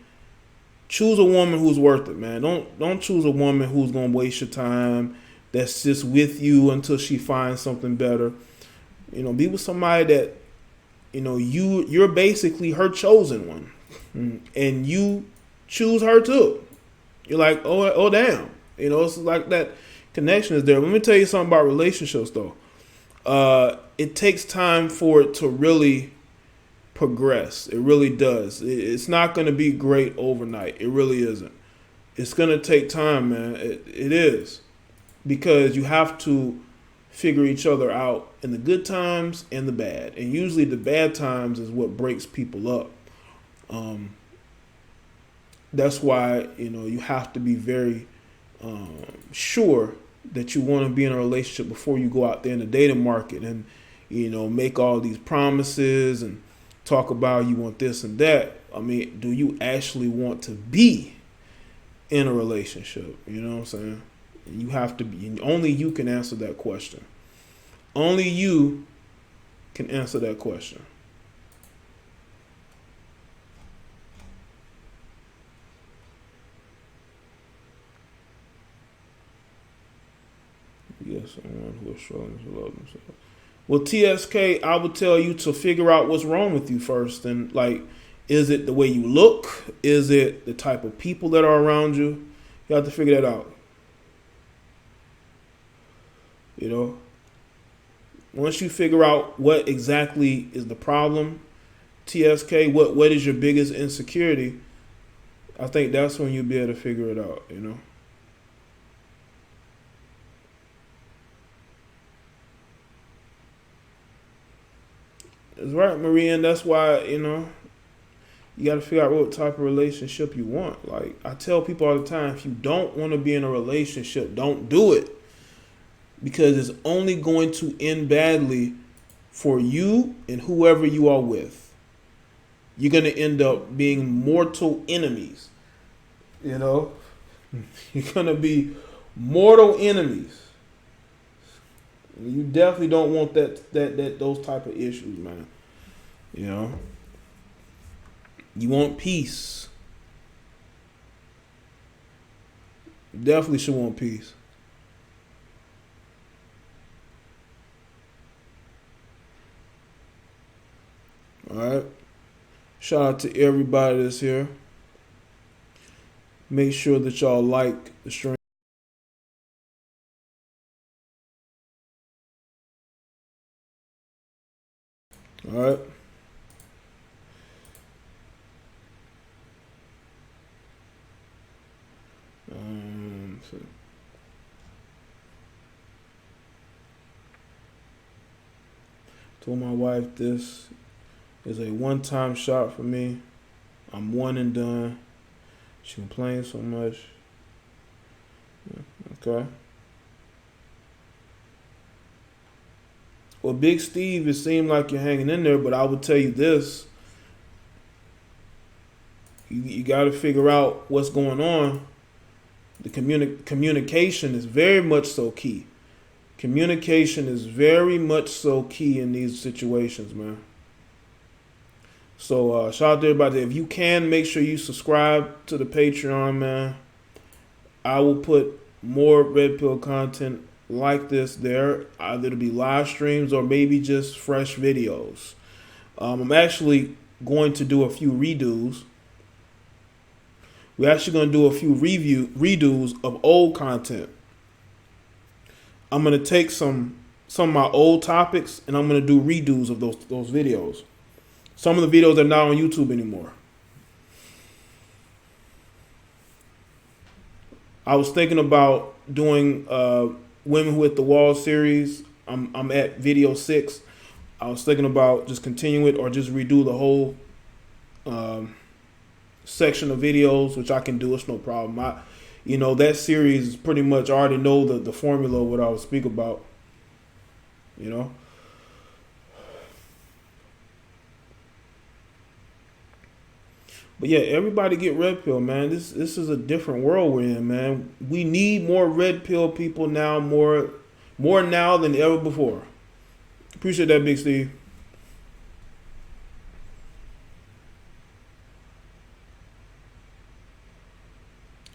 choose a woman who's worth it, man. Don't choose a woman who's going to waste your time, that's just with you until she finds something better. You know, be with somebody that, you know, you're basically her chosen one. And you choose her too. You're like, oh damn. You know, it's like that connection is there. Let me tell you something about relationships though. It takes time for it to really progress. It really does. It's not going to be great overnight. It really isn't. It's going to take time, man. It is. Because you have to figure each other out in the good times and the bad. And usually the bad times is what breaks people up. That's why, you know, you have to be very sure that you want to be in a relationship before you go out there in the dating market and, you know, make all these promises and talk about you want this and that. I mean, do you actually want to be in a relationship? You know what I'm saying? And you have to be, only you can answer that question. Only you can answer that question. Yes, someone who is struggling to love themselves. Well, TSK, I would tell you to figure out what's wrong with you first. And like, is it the way you look? Is it the type of people that are around you? You have to figure that out. You know, once you figure out what exactly is the problem, TSK, what is your biggest insecurity? I think that's when you'll be able to figure it out. You know. That's right, Marie, and that's why, you know, you got to figure out what type of relationship you want. Like, I tell people all the time, if you don't want to be in a relationship, don't do it. Because it's only going to end badly for you and whoever you are with. You're going to end up being mortal enemies. You know? You're going to be mortal enemies. You definitely don't want those type of issues, man. You know, you want peace. You definitely should want peace. All right. Shout out to everybody that's here. Make sure that y'all like the stream. All right. So. Told my wife this is a one-time shot for me. I'm one and done. She complains so much. Okay. Well, Big Steve, it seemed like you're hanging in there, but I would tell you this. You got to figure out what's going on. The communication is very much so key. Communication is very much so key in these situations, man. So shout out to everybody. If you can, make sure you subscribe to the Patreon, man. I will put more Red Pill content like this there. Either it'll be live streams or maybe just fresh videos. I'm actually going to do a few redos. We're actually going to do a few redos of old content. I'm going to take some of my old topics and I'm going to do redos of those videos. Some of the videos are not on YouTube anymore. I was thinking about doing Women Who Hit the Wall series. I'm at video 6. I was thinking about just continuing it or just redo the whole section of videos, which I can do. It's no problem. That series is pretty much, I already know the formula of what I would speak about. You know. But yeah, everybody get red pill, man. This is a different world we're in, man. We need more red pill people now, more now than ever before. Appreciate that, Big Steve.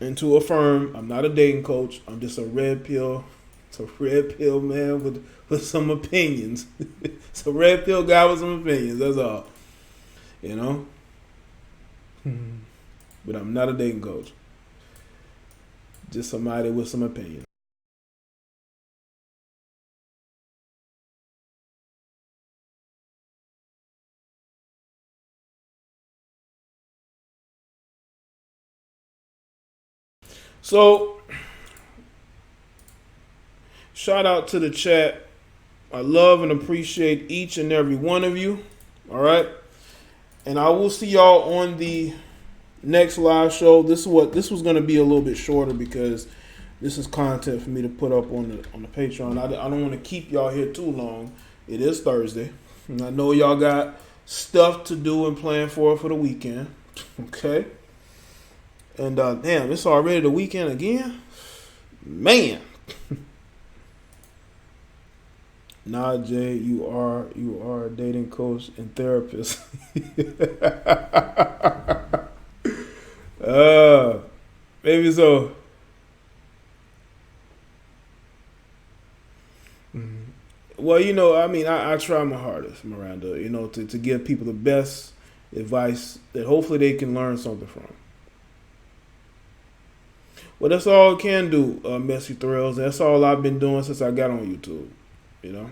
And to affirm, I'm not a dating coach. I'm just a red pill. It's a red pill man with some opinions. It's a red pill guy with some opinions. That's all. You know? But I'm not a dating coach. Just somebody with some opinion. So, shout out to the chat. I love and appreciate each and every one of you. All right. And I will see y'all on the next live show. This was going to be a little bit shorter because this is content for me to put up on the Patreon. I don't want to keep y'all here too long. It is Thursday, and I know y'all got stuff to do and plan for the weekend. Okay, and damn, it's already the weekend again. Man. Nah, Jay, you are a dating coach and therapist. Maybe so. Well, you know, I mean, I try my hardest, Miranda, you know, to give people the best advice that hopefully they can learn something from. Well, that's all I can do, Messy Thrills. That's all I've been doing since I got on YouTube, you know.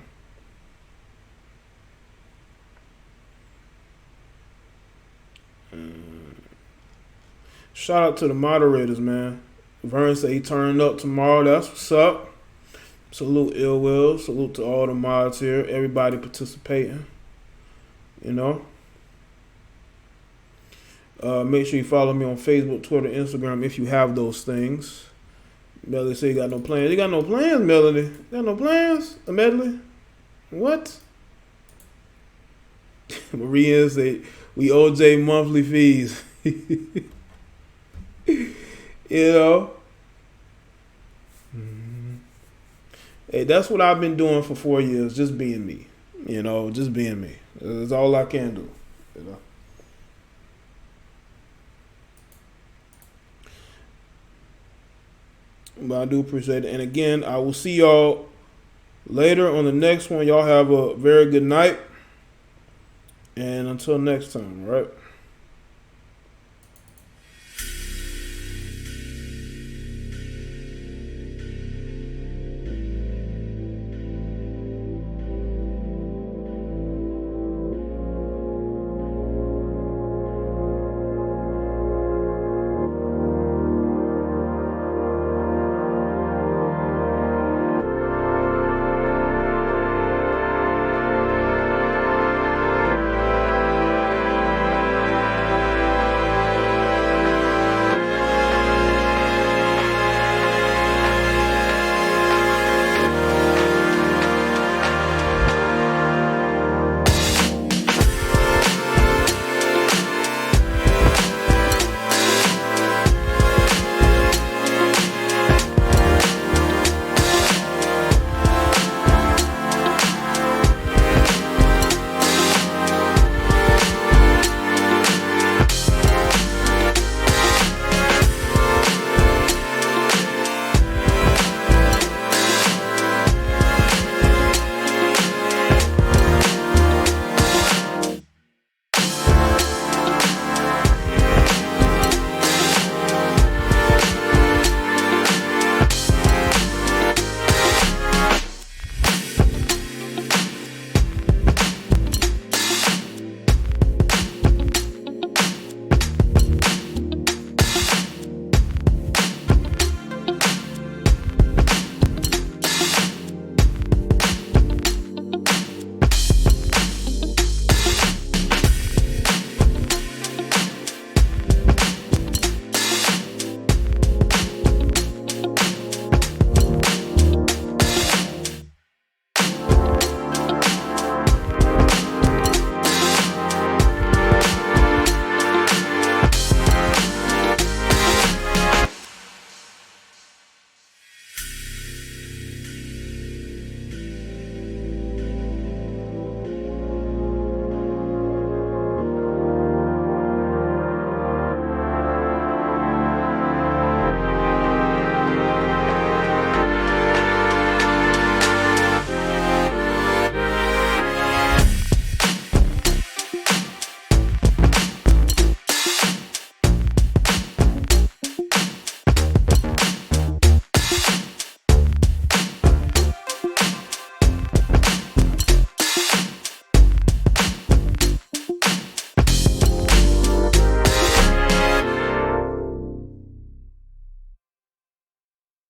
Shout out to the moderators, man. Vern said he turning up tomorrow. That's what's up. Salute Ill Will. Salute to all the mods here. Everybody participating. You know. Make sure you follow me on Facebook, Twitter, Instagram if you have those things. Melody say you got no plans. You got no plans, Melody? You got no plans, Medley? What? Maria say we OJ monthly fees. You know. Hey, that's what I've been doing for 4 years, just being me. You know, just being me. That's all I can do. You know. But I do appreciate it. And again, I will see y'all later on the next one. Y'all have a very good night. And until next time, all right?